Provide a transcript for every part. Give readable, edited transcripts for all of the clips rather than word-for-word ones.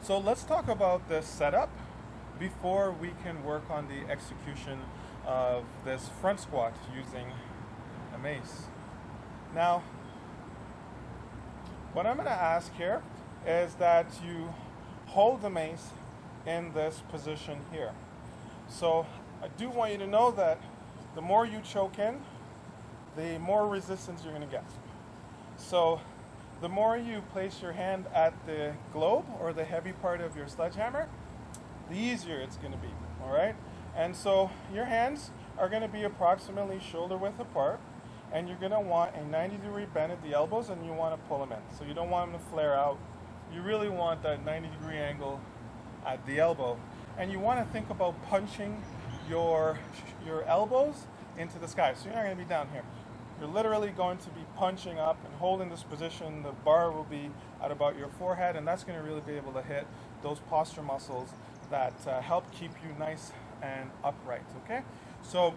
So let's talk about the setup before we can work on the execution of this front squat using a mace. Now, what I'm going to ask here is that you hold the mace in this position here. So I do want you to know that the more you choke in, the more resistance you're going to get. So the more you place your hand at the globe or the heavy part of your sledgehammer, the easier it's going to be, all right? And so your hands are going to be approximately shoulder width apart, and you're going to want a 90-degree bend at the elbows, and you want to pull them in. So you don't want them to flare out. You really want that 90-degree angle at the elbow. And you want to think about punching your elbows into the sky. So you're not going to be down here. You're literally going to be punching up and holding this position. The bar will be at about your forehead, and that's going to really be able to hit those posture muscles that help keep you nice and upright, okay? So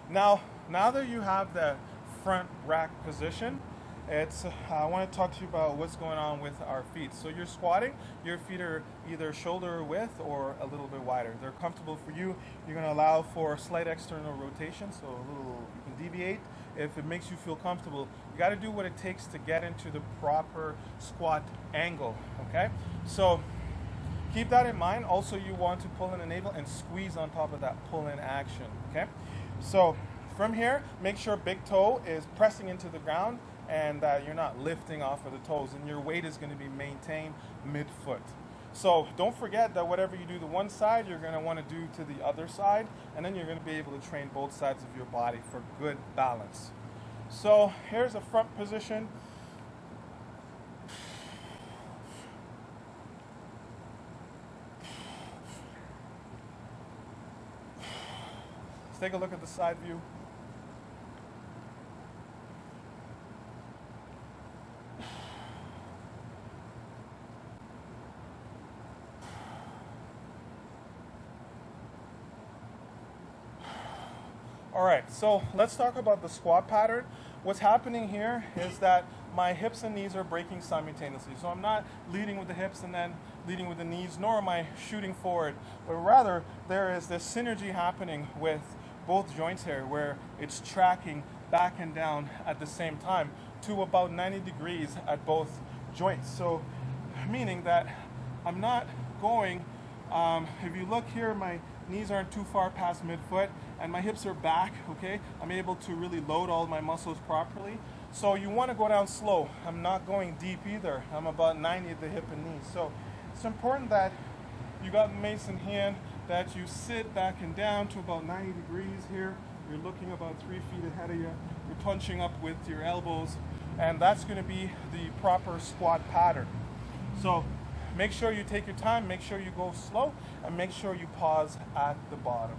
now that you have the front rack position, I want to talk to you about what's going on with our feet. So you're squatting, your feet are either shoulder width or a little bit wider. They're comfortable for you. You're going to allow for slight external rotation, so you can deviate if it makes you feel comfortable. You got to do what it takes to get into the proper squat angle, okay? So keep that in mind. Also, you want to pull in the navel and squeeze on top of that pull-in action, okay? So from here, make sure big toe is pressing into the ground and that you're not lifting off of the toes, and your weight is going to be maintained mid-foot. So don't forget that whatever you do to one side, you're going to want to do to the other side, and then you're going to be able to train both sides of your body for good balance. So here's a front position. Let's take a look at the side view. All right, so let's talk about the squat pattern. What's happening here is that my hips and knees are breaking simultaneously. So I'm not leading with the hips and then leading with the knees, nor am I shooting forward, but rather there is this synergy happening with both joints here where it's tracking back and down at the same time to about 90 degrees at both joints. So meaning that I'm not going, if you look here, my knees aren't too far past midfoot and my hips are back, okay? I'm able to really load all my muscles properly. So you want to go down slow. I'm not going deep either. I'm about 90 at the hip and knees. So it's important that you got the mace in hand, that you sit back and down to about 90 degrees here. You're looking about 3 feet ahead of you. You're punching up with your elbows, and that's going to be the proper squat pattern. So make sure you take your time, make sure you go slow, and make sure you pause at the bottom.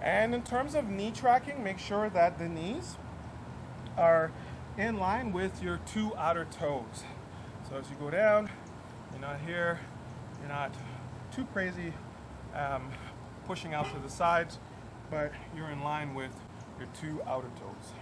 And in terms of knee tracking, make sure that the knees are in line with your two outer toes. So as you go down, you're not here, you're not too crazy pushing out to the sides, but you're in line with your two outer toes.